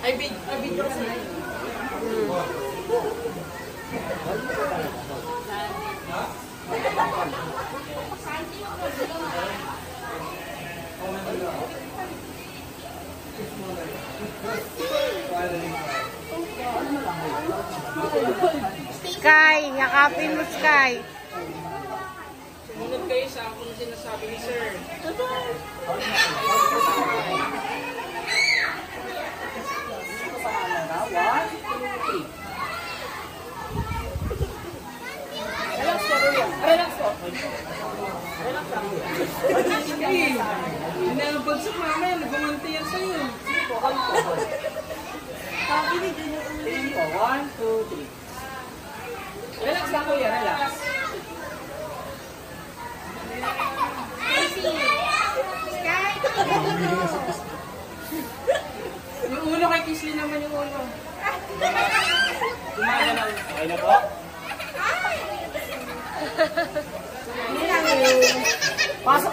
Ay, video kasi. Sky, yakapin mo Sky. Sumunod kayo sa kung sinasabi ni Sir. Relax po, relax po. Relax lang. Hindi ang bagsak mamaya, nagumante yan sa'yo. Sige po, ano po? Pakinig din yung ulit. 1, 2, 3. Relax lang kuya, relax. Sky! Yung ulo kay Kisly naman yung ulo. Kumana lang. Okay na po? Pasok